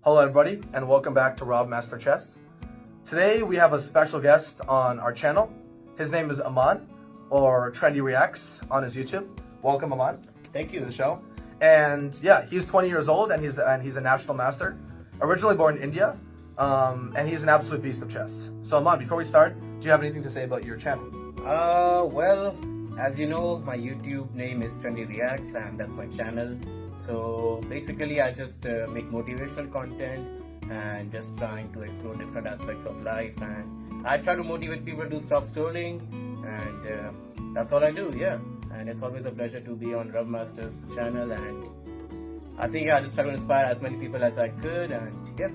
Hello everybody and welcome back to Rob Master Chess. Today we have a special guest on our channel. His name is Aman, or Trendy Reacts on his YouTube. Welcome Aman. Thank you. To the show. And yeah, he's 20 years old and he's a national master. Originally born in India, and he's an absolute beast of chess. So Aman, before we start, do you have anything to say about your channel? Well, as you know, my YouTube name is Trendy Reacts and that's my channel. So basically I just make motivational content and just trying to explore different aspects of life, and I try to motivate people to stop scrolling, and that's all I do, yeah. And it's always a pleasure to be on Rob Master's channel, and I think I just try to inspire as many people as I could, and yeah.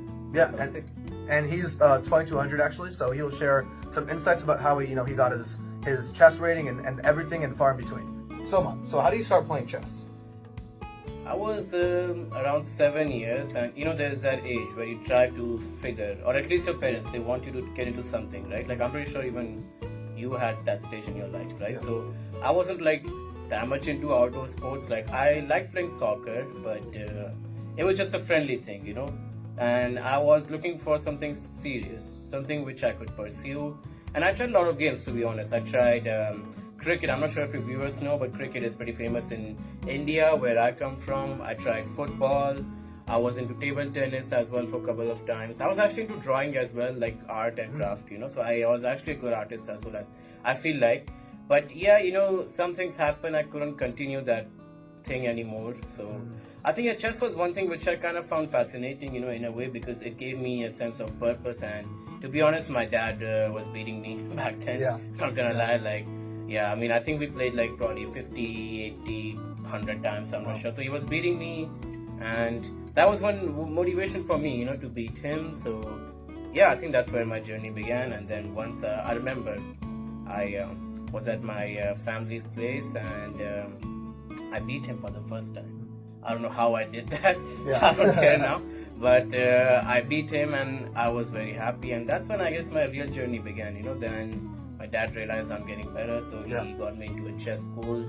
And he's 2200 actually, so he'll share some insights about how he got his chess rating and everything and far in between. So Aman, so how do you start playing chess? I was around 7 years, and there's that age where you try to figure, or at least your parents, they want you to get into something, right? Like I'm pretty sure even you had that stage in your life, right? Yeah. So I wasn't like that much into outdoor sports. Like I liked playing soccer, but it was just a friendly thing, and I was looking for something serious, something which I could pursue. And I tried a lot of games, to be honest. I tried cricket. I'm not sure if your viewers know, but cricket is pretty famous in India, where I come from. I tried football. I was into table tennis as well for a couple of times. I was actually into drawing as well, like art and craft, so I was actually a good artist as well, I feel like. But yeah, some things happen. I couldn't continue that thing anymore. So I think chess was one thing which I kind of found fascinating, in a way, because it gave me a sense of purpose. And to be honest, my dad was beating me back then. Yeah. Not gonna lie, yeah, I mean, I think we played like probably 50, 80, 100 times, I'm not sure. So he was beating me, and that was one motivation for me, to beat him. So yeah, I think that's where my journey began. And then once I remember, I was at my family's place, and I beat him for the first time. I don't know how I did that. Yeah. I don't care now. But I beat him, and I was very happy. And that's when I guess my real journey began, Then my dad realized I'm getting better, so he got me into a chess school.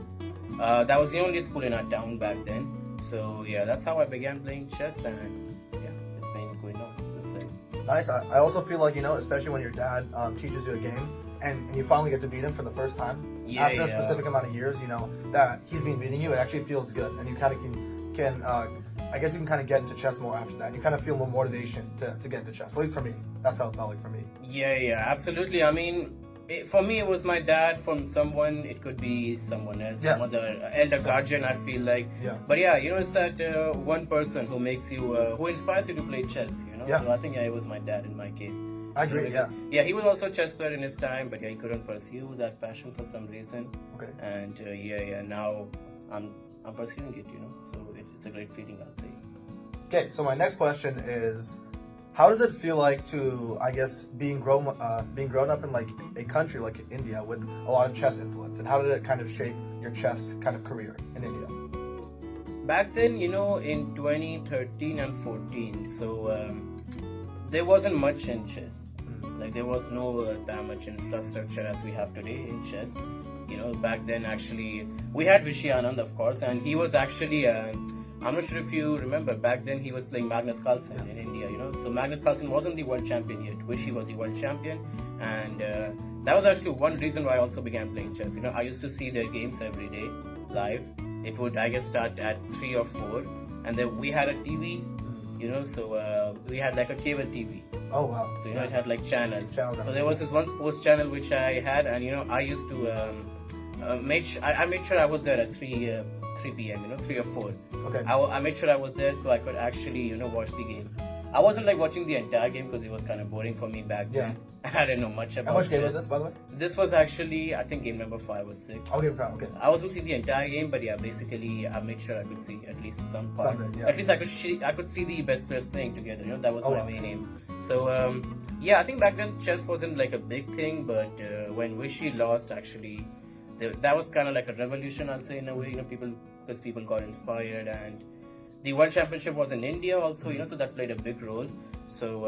That was the only school in our town back then. So yeah, that's how I began playing chess, and yeah, it's been going on since then. Nice. I also feel like, especially when your dad teaches you a game and you finally get to beat him for the first time, after a specific amount of years, that he's been beating you, it actually feels good. And you kind of can I guess you can kind of get into chess more after that. You kind of feel more motivation to get into chess. At least for me. That's how it felt like for me. Yeah, absolutely. I mean, for me, it was my dad. From someone, it could be someone else, some other elder guardian, I feel like. Yeah. But yeah, it's that one person who makes you, who inspires you to play chess, Yeah. So I think, it was my dad in my case. I agree, Yeah, he was also a chess player in his time, but he couldn't pursue that passion for some reason. Okay. And now I'm pursuing it, So it's a great feeling, I'll say. Okay, so my next question is, how does it feel like to, I guess, being grown up in like a country like India with a lot of chess influence, and how did it kind of shape your chess kind of career in India? Back then, in 2013 and 14, so there wasn't much in chess. Like there was no that much infrastructure as we have today in chess. Back then actually we had Vishy Anand, of course, and he was actually I'm not sure if you remember, back then he was playing Magnus Carlsen in India, So Magnus Carlsen wasn't the world champion yet. Vishy was the world champion, and that was actually one reason why I also began playing chess. I used to see their games every day live. It would, I guess, start at 3 or 4, and then we had a TV, so we had like a cable TV. Oh wow! So it had like channels. So there was this one sports channel which I had, and I used to I made sure I was there at 3 p.m. 3 or 4. Okay. I made sure I was there so I could actually watch the game. I wasn't like watching the entire game because it was kind of boring for me back then. I didn't know much about. How much game was this, by the way? This was actually, I think, game number 5 or 6. Oh, game 5. Okay. I wasn't seeing the entire game, but yeah, basically I made sure I could see at least some part. At least I could see the best players playing together. That was my main aim. So I think back then chess wasn't like a big thing, but when Vishy lost, actually, that was kind of like a revolution, I'll say, in a way. Because people got inspired, and the World Championship was in India also, so that played a big role. So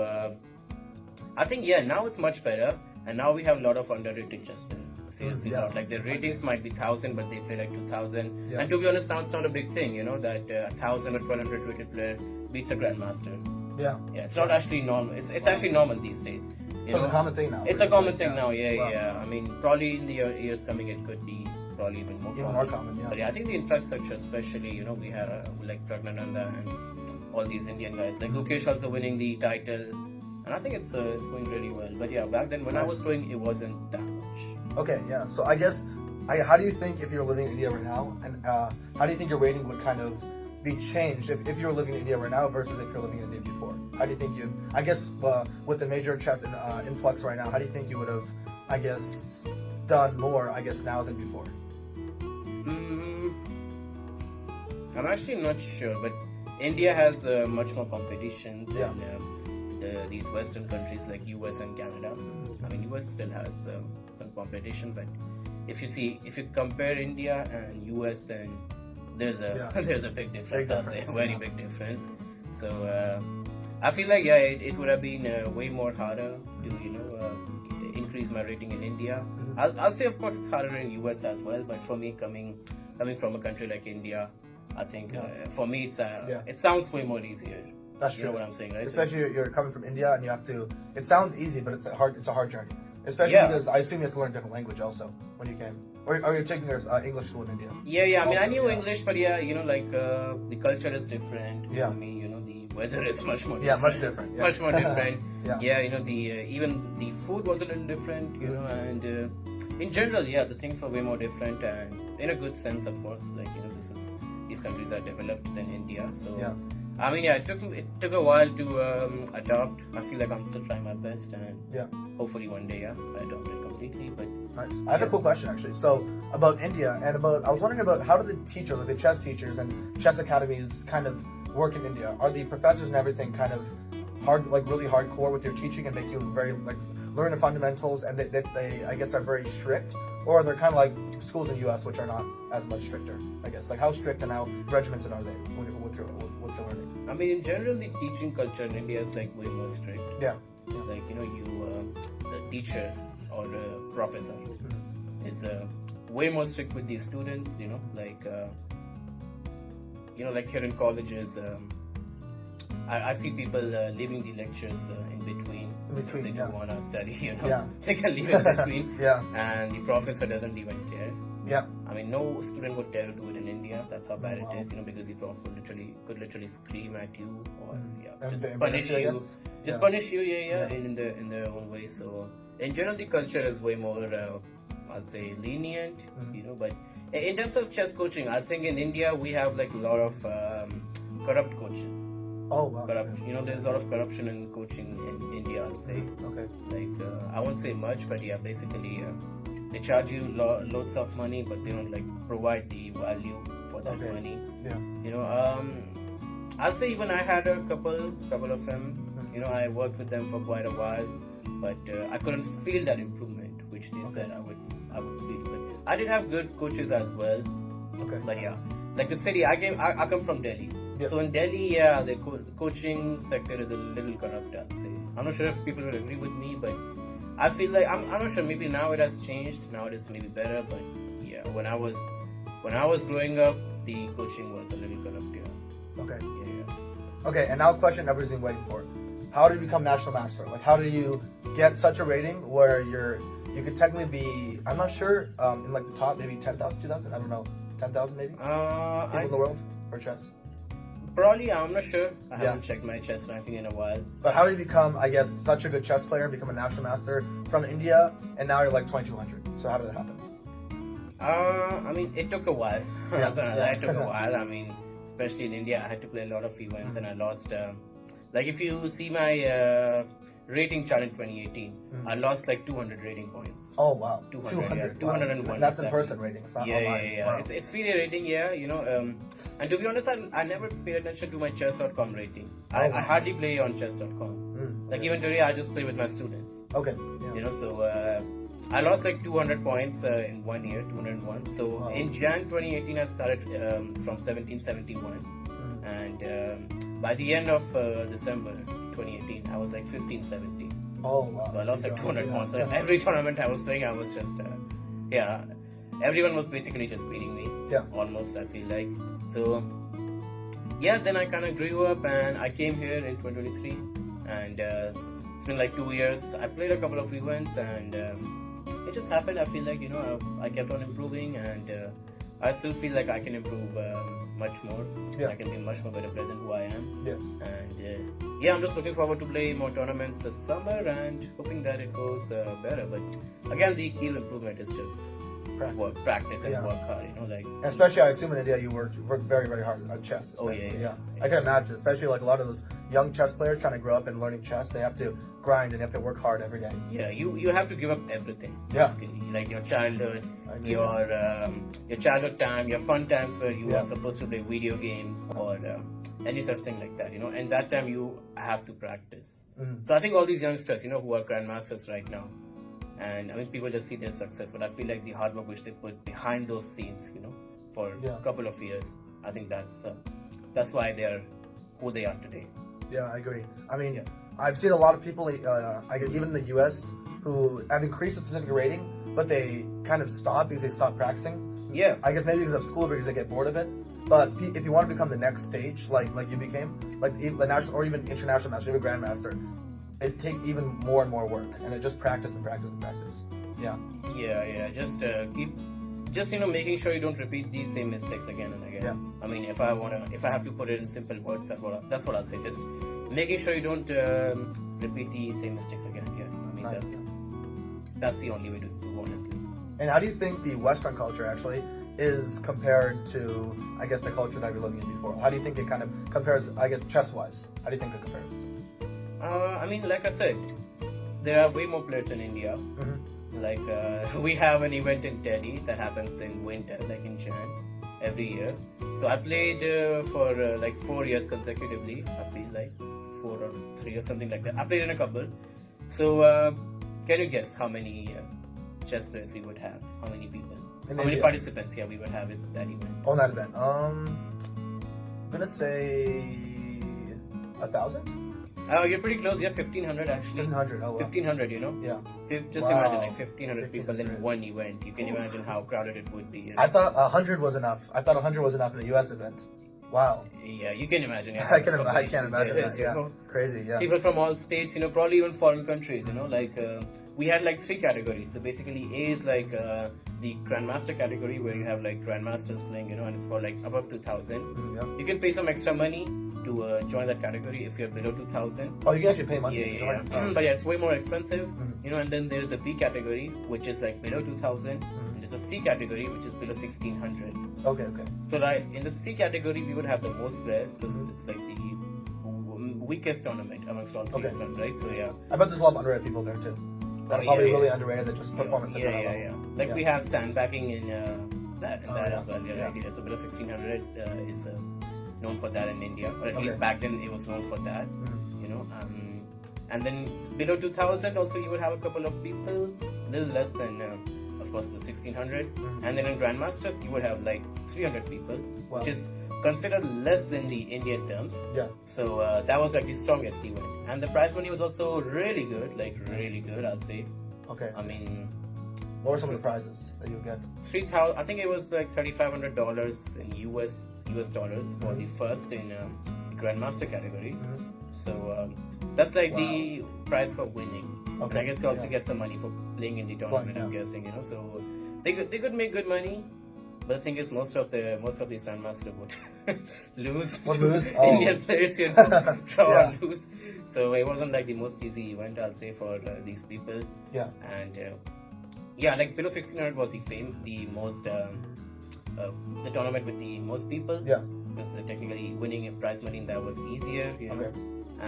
I think, now it's much better, and now we have a lot of underrated chess players. Seriously, not like their ratings might be 1,000, but they play like 2,000. And to be honest, now it's not a big thing, that 1,000 or 1,200 rated player beats a grandmaster. Yeah. Yeah, it's not actually normal. It's actually normal these days. It's a common thing now. It's a common thing now. Wow. Yeah. I mean, probably in the years coming, it could be probably even more common. Yeah. But yeah, I think the infrastructure, especially, we have like Pragnananda and all these Indian guys. Like Gukesh also winning the title, and I think it's going really well. But yeah, back then when I was going, it wasn't that much. Okay, yeah. So I guess, how do you think if you're living in India right now, and how do you think your rating would kind of be changed if you were living in India right now versus if you're living in India before? How do you think I guess with the major chess influx right now, how do you think you would have, I guess, done more, I guess, now than before? I'm actually not sure, but India has much more competition than these Western countries like US and Canada. I mean, US still has some competition, but if you compare India and US, then there's a big difference. I'd say a very big difference. So I feel like it would have been way more harder to increase my rating in India. I'll say of course it's harder in US as well, but for me coming from a country like India, I think for me it sounds way more easier. That's true. You know what I'm saying, right? Especially you're coming from India and you have to. It sounds easy, but it's a hard journey. Especially because I assume you have to learn a different language also when you came. Or you're taking English school in India. Yeah. I mean, I knew English, but the culture is different. Yeah. I mean, the weather is much more. Yeah, much different. Yeah. Much more different. Yeah. Even the food was a little different. And in general, the things were way more different, and in a good sense, of course. Like these countries are developed than India, so. Yeah. I mean, it took a while to adopt. I feel like I'm still trying my best, and hopefully one day, I adopt it completely. But nice. I have a cool question actually. So about India and I was wondering about how do the teachers, like the chess teachers and chess academies, kind of work in India? Are the professors and everything kind of hard, like really hardcore with your teaching and make you very like learn the fundamentals, and they I guess are very strict, or they're kind of like schools in the US which are not as much stricter? I guess like how strict and how regimented are they with your learning? I mean, in general, the teaching culture in India is like way more strict. Yeah. Like the teacher or the professor is way more strict with the students. Like here in colleges, I see people leaving the lectures in between. If they don't want to study, they can leave in between. And the professor doesn't even care. Yeah. I mean, no student would dare to do it in India. That's how bad it is, because the prof could literally scream at you or just punish you. Punish you, in their own way. So in general, the culture is way more, I'd say, lenient, But in terms of chess coaching, I think in India we have like a lot of corrupt coaches. Oh wow. There's a lot of corruption in coaching in India, I'd say. Okay. Like I won't say much, but basically. They charge you loads of money, but they don't provide the value for that money. Yeah. I'll say even I had a couple of them. I worked with them for quite a while, but I couldn't feel that improvement which they said I would feel. But I did have good coaches as well. Okay. But like the city, I come from Delhi. Yep. So in Delhi, the coaching sector is a little corrupt, I'd say. I'm not sure if people will agree with me, but I feel like I'm not sure. Maybe now it has changed. Now it is maybe better. But when I was growing up, the coaching was a little corrupt. Okay. Yeah. Okay, and now a question everybody's been waiting for: how do you become national master? Like, how do you get such a rating where you could technically be? I'm not sure. In like the top, maybe 10,000, 2,000. I don't know, 10,000 maybe. People in the world for chess. Probably, I'm not sure. I haven't checked my chess ranking in a while. But how do you become, I guess, such a good chess player and become a national master from India, and now you're like 2,200? So how did that happen? I mean, it took a while. I'm not gonna lie, it took a while. I mean, especially in India, I had to play a lot of events, and I lost. Like if you see my rating chart in 2018, I lost like 200 rating points. Oh wow, 200. 201. That's in person rating. It's not online. Yeah. Wow. It's FIDE rating, and to be honest, I never paid attention to my chess.com rating. I hardly play on chess.com. Like even today, I just play with my students. Okay. Yeah. So I lost like 200 points in 1 year, 201. So in Jan 2018, I started from 1771, and by the end of December 2018, I was like 1570. Oh wow! So I lost like 200 points. So every tournament I was playing, I was just everyone was basically just beating me. Yeah. Almost, I feel like. So yeah, then I kind of grew up and I came here in 2023, and it's been like 2 years. I played a couple of events, and it just happened. I feel like I kept on improving, and I still feel like I can improve much more. Yeah. I can be much more better player than who I am. Yeah. And yeah, I'm just looking forward to play more tournaments this summer and hoping that it goes better. But again, the key improvement is just practice and Yeah. work hard. Like Especially, I assume in India you worked very, very hard at chess. Oh, especially. yeah. I can imagine, especially like a lot of those young chess players trying to grow up and learning chess. They have to grind and they have to work hard every day. yeah, you have to give up everything. Yeah. Like your childhood, I agree. your childhood time, your fun times where you Yeah. are supposed to play video games or any such thing like that. And that time you have to practice. Mhm. So I think all these youngsters, who are grandmasters right now, and I mean people just see their success, but I feel like the hard work which they put behind those scenes, for Yeah. a couple of years, I think that's why they are who they are today. Yeah, I agree. I mean, Yeah. I've seen a lot of people, I guess even in the U.S., who have increased a significant rating, but they kind of stop because they stop practicing. Yeah. I guess maybe because of school, because they get bored of it. But if you want to become the next stage, like you became, like the national or even international master, even grandmaster, it takes even more and more work, and it just practice and practice and practice. Yeah. Yeah. Just making sure you don't repeat these same mistakes again and again. Yeah. I mean, if I have to put it in simple words, that's what I'll say. Just making sure you don't repeat the same mistakes again. Yeah. I mean, Nice. that's the only way to do, honestly. And how do you think the Western culture actually is compared to, I guess, the culture that we were living in before? How do you think it kind of compares, I guess, chess-wise? How do you think it compares? I mean, like I said, there are way more players in India. Mm-hmm. Like we have an event in Delhi that happens in winter, like in Jan, every year. So I played for like 4 years consecutively. I feel like 4 or 3 or something like that. I played in a couple. So can you guess how many chess players we would have? How many people? In How many India? participants? Yeah, we would have at that event. On that event, I'm gonna say 1,000, You're pretty close. Yeah, 1,500 actually. 1,500. Oh wow. 1,500. Yeah. Just Wow. imagine like 1,500 people in 1,500. one event. You can imagine how crowded it would be. I thought 100 was enough. I thought 100 was enough in the U.S. event. Wow. Yeah, you can imagine. Yeah, I can't imagine there that. is, Yeah. Crazy. Yeah. People from all states, probably even foreign countries. Like we had like 3 categories. So basically, A is like the grandmaster category where you have like grandmasters playing, and it's for like above 2,000. Yeah. You can pay some extra money to join that category if you're below 2,000. Oh, you can actually pay money. Yeah. to join. Mhm, But yeah, it's way more expensive. Mhm. And then there's a B category, which is like below 2,000. Mhm. There's a C category, which is below 1,600. Okay. Okay. So like in the C category, we would have the most players because Mhm. it's like the weakest tournament amongst all 3 Okay. of them, right? So yeah. I bet there's a lot of underrated people there too. That are yeah, probably yeah. really underrated that just performance at Yeah, that yeah, level. yeah. Like Yeah. we have sandbagging in that Oh, that yeah. as well. Yeah, Yeah. right. Yeah. So below 1,600 is known for that in India, or at Okay. least back then it was known for that. Mhm. And then below 2,000 also you would have a couple of people, a little less than of course the 1,600. Mhm. And then in grandmasters you would have like 300 people, Wow. which is considered less in the Indian terms. Yeah. So that was like the strongest event, and the prize money was also really good, like really good, I'll say. Okay. I mean, What were some of the prizes that you get? 3,000. I think it was like $3,500 in US dollars for the first in the grandmaster category. Mhm. So that's like the prize for winning. Okay. And I guess you also Yeah. get some money for playing in the tournament. I'm yeah. guessing, So they could make good money. But the thing is, most of these grandmaster would lose. Would to lose? Oh. Indian players, draw Yeah. and lose. So it wasn't like the most easy event, I'll say, for these people. Yeah. And yeah, like below 1,600 was the most the tournament with the most people. Yeah. Because technically winning a prize money that was easier. Okay.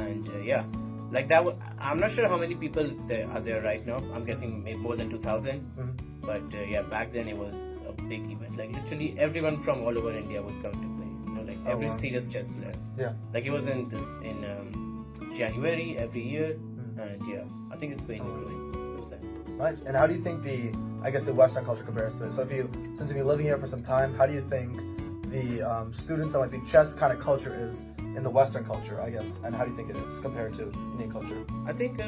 And yeah, like that. I'm not sure how many people there are there right now. I'm guessing maybe more than 2,000. Mhm. But yeah, back then it was a big event. Like literally everyone from all over India would come to play. Like Oh, every wow. serious chess player. Yeah. Like it was in January every year, Mhm. and yeah, I think it's been growing since then. Nice. And how do you think the Western culture compares to it? So since you've been living here for some time, how do you think the students and like the chess kind of culture is in the Western culture, I guess, and how do you think it is compared to Indian culture? I think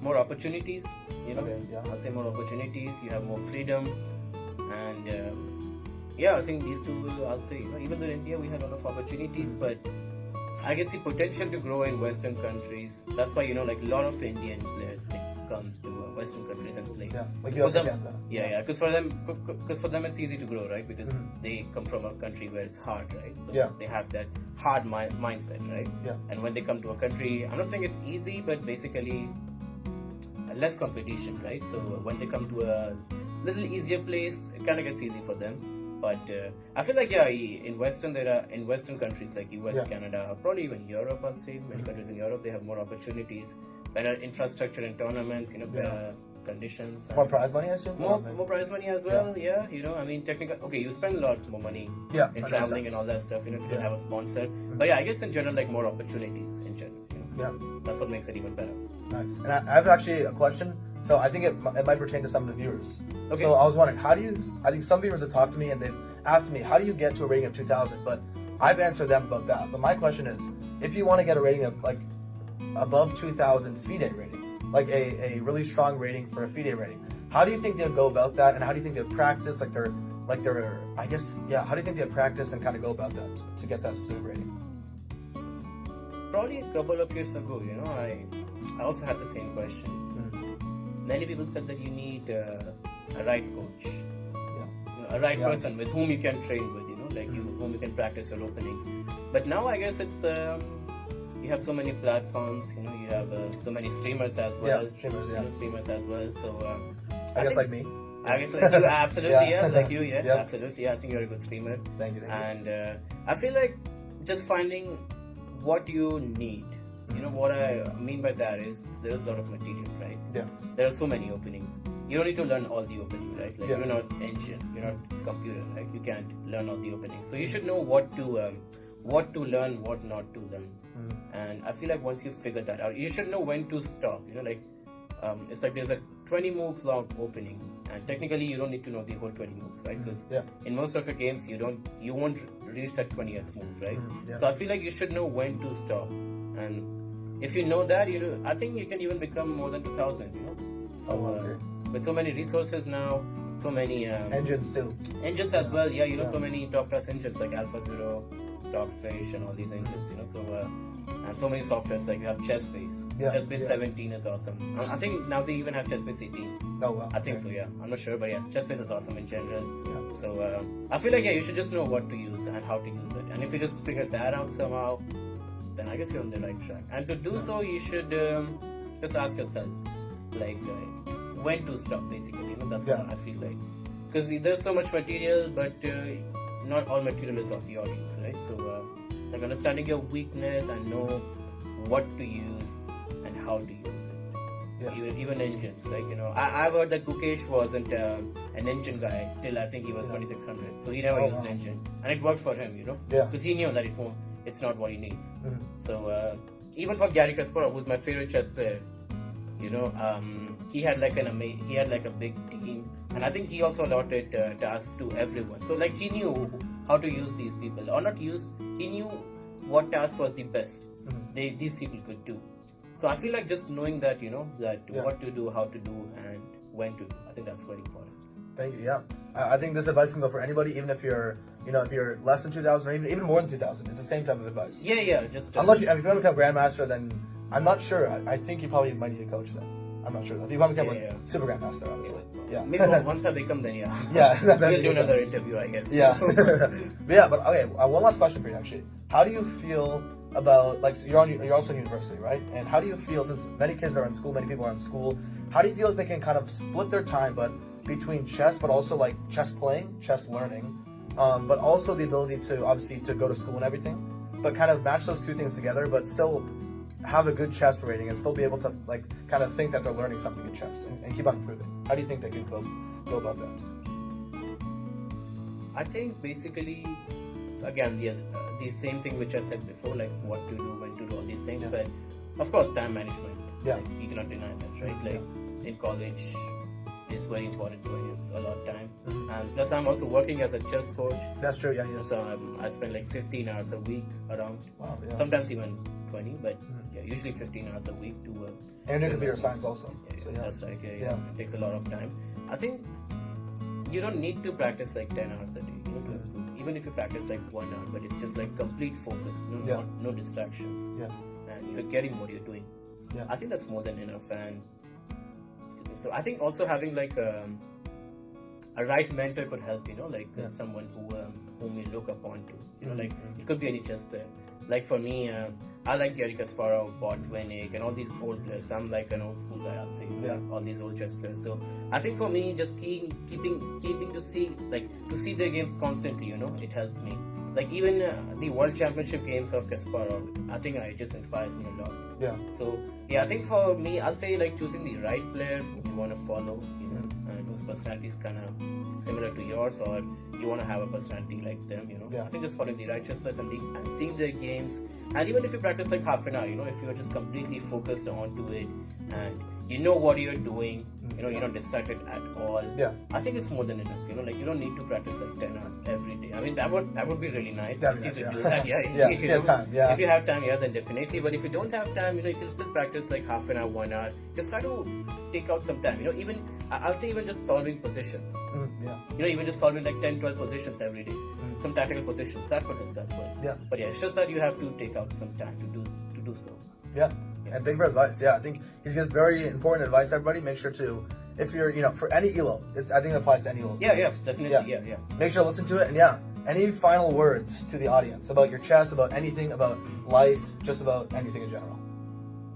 more opportunities. Okay, yeah. I'd say more opportunities. You have more freedom, and yeah, I think these two, I'll say, even though in India we have a lot of opportunities, but I guess the potential to grow in Western countries. That's why like a lot of Indian players they come to Western countries and play. Yeah, like for them, Canada. Because for them it's easy to grow, right? Because they come from a country where it's hard, right? So they have that hard mindset, right? Yeah. And when they come to a country, I'm not saying it's easy, but basically less competition, right? So when they come to a little easier place, it kind of gets easy for them. But I feel like in Western countries like US, Canada, probably even Europe, I'd say many countries in Europe they have more opportunities, better infrastructure and tournaments, better conditions. More prize money, I assume. More prize money as well. Yeah, I mean, technically, okay, you spend a lot more money in traveling and all that stuff. If you don't have a sponsor, but I guess in general, like more opportunities in general. Yeah, that's what makes it even better. Nice. And I have actually a question. So I think it might pertain to some of the viewers. Okay. So I was wondering, I think some viewers have talked to me and they've asked me, how do you get to a rating of 2,000? But I've answered them about that. But my question is, if you want to get a rating of like above 2,000 FIDE rating, like a really strong rating for a FIDE rating, how do you think they'll go about that? And how do you think they'll practice? How do you think they'll practice and kind of go about that to get that specific rating? Probably a couple of years ago, I also had the same question. Many people said that you need a right coach, a right person with whom you can train with, whom you can practice your openings. But now I guess it's you have so many platforms, you have so many streamers as well. Streamers as well. So I guess like me. I guess like you, absolutely, like you, absolutely. I think you're a good streamer. Thank you. And I feel like just finding what you need. What I mean by that is there's a lot of material, right? Yeah. There are so many openings. You don't need to learn all the openings, right? Like you're not engine, you're not computer, right? You can't learn all the openings. So you should know what to learn, what not to learn. And I feel like once you figure that out, you should know when to stop. It's like there's a 20 move long opening, and technically you don't need to know the whole 20 moves, right? Because in most of your games you won't reach that 20th move, right? So I feel like you should know when to stop. And if you know that, I think you can even become more than 2,000. So with so many resources now, so many engines too. Engines as well. Yeah, so many top class engines like AlphaZero, Stockfish, and all these engines. So and so many softwares like you have Chessbase. Chessbase 17 is awesome. I think now they even have Chessbase 18. Oh wow. I think so. Yeah, I'm not sure, but Chessbase is awesome in general. So I feel like you should just know what to use and how to use it. And if you just figure that out somehow, then I guess you're on the right track. And to do so, you should just ask yourself, like, when to stop, basically. That's what I feel like. Because there's so much material, but not all material is of your use, right? So, like, understanding your weakness and know what to use and how to use it. Even engines, like, I've heard that Gukesh wasn't an engine guy till I think he was 2600. So he never used engine. And it worked for him, Because he knew that it's not what he needs. So even for Garry Kasparov, who's my favorite chess player, he had like a big team, and I think he also allotted tasks to everyone. So like he knew how to use these people, or not use. He knew what task was the best these people could do. So I feel like just knowing that, what to do, how to do, and when to do. I think that's very important. Thank you. Yeah, I think this advice can go for anybody, even if you're, if you're less than 2,000 or even more than 2,000. It's the same type of advice. Yeah. Just unless if you want to become Grandmaster, then I'm not sure. I think you probably might need a coach then. I'm not sure. If you want to become Super Grandmaster, obviously. Yeah. Maybe once I become, then we'll do another interview, I guess. Yeah. But okay. One last question for you, actually. How do you feel about so you're also in university, right? And how do you feel, since many kids are in school, many people are in school? How do you feel like they can kind of split their time, but between chess, but also like chess playing, chess learning, but also the ability to obviously to go to school and everything, but kind of match those two things together, but still have a good chess rating and still be able to like kind of think that they're learning something in chess and keep on improving? How do you think they can go about that? I think basically, again, the same thing which I said before, like what to do, when to do all these things, but of course time management. Like, you cannot deny that, right? Like in college, is very important to use a lot of time. And plus I'm also working as a chess coach. That's true, So I spend like 15 hours a week around. Wow, sometimes even 20, but usually 15 hours a week to work. And in computer science also. That's right, it takes a lot of time. I think you don't need to practice like 10 hours a day, you know, to improve. Even if you practice like 1 hour, but it's just like complete focus, no distractions. And you're getting what you're doing. I think that's more than enough. And so I think also having like a right mentor could help, you know, like someone whom you look upon to, you know, like it could be any chess player. Like for me, I like Garry Kasparov, Botvinnik, and all these old players. I'm like an old school guy, I'll say. All these old chess players. So I think for me, just keeping to see their games constantly, you know, it helps me. Like even the World Championship games of Kasparov, I think it just inspires me a lot. So I think for me, I'll say like choosing the right player who you want to follow, you know, and whose personality is kind of similar to yours, or you want to have a personality like them, you know. I think just following the right chess players and seeing their games, and even if you practice like half an hour, you know, if you're just completely focused onto it and you know what you're doing, you know, you're not distracted at all. I think it's more than enough, you know, like you don't need to practice like 10 hours every day. I mean, that would be really nice if you could do that. If you have time, if you have time, then definitely. But if you don't have time, you know, you can still practice like half an hour, 1 hour. Just try to take out some time, you know, even I'll say even just solving positions. You know, even just solving like 10, 12 positions every day. Some tactical positions, that would help as well. But it's just that you have to take out some time to do so. And thank you for advice. I think he gives very important advice, everybody. Make sure to, if you're, you know, for any ELO, I think it applies to any ELO. Yes, definitely. Make sure to listen to it. And any final words to the audience about your chess, about anything, about life, just about anything in general?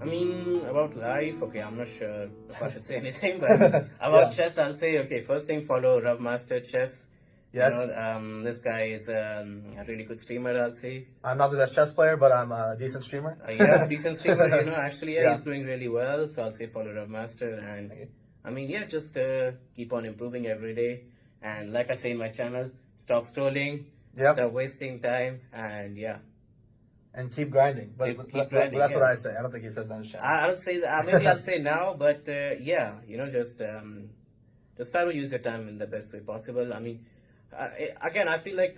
I mean, about life, okay, I'm not sure if I should say anything, but about chess, I'll say, okay, first thing, follow Rav Master Chess. You know, this guy is a really good streamer, I'll say. I'm not the best chess player, but I'm a decent streamer. Decent streamer, you know, actually, he's doing really well. So I'll say follow Rav Master. And I mean, just keep on improving every day. And like I say in my channel, stop scrolling, stop wasting time, and and keep grinding. But grinding, that's what I say. I don't think he says that in his channel. I don't say that. Maybe I'll say now, but you know, just try to use your time in the best way possible. I mean, again, I feel like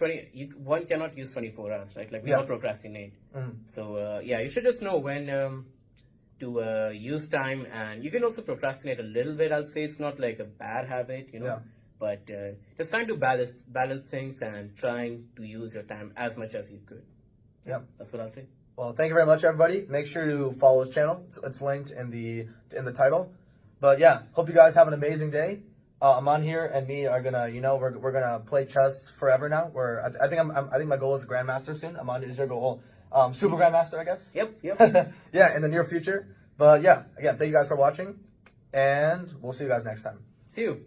one cannot use 24 hours, right? Like we all procrastinate. So you should just know when to use time, and you can also procrastinate a little bit. I'll say it's not like a bad habit, you know. But just trying to balance things and trying to use your time as much as you could. That's what I'll say. Well, thank you very much, everybody. Make sure to follow his channel. It's linked in the title. But hope you guys have an amazing day. Aman here and me are gonna, you know, we're gonna play chess forever now. I think my goal is Grandmaster soon. Aman, is your goal Super Grandmaster, I guess? Yep. In the near future. But again, thank you guys for watching, and we'll see you guys next time. See you.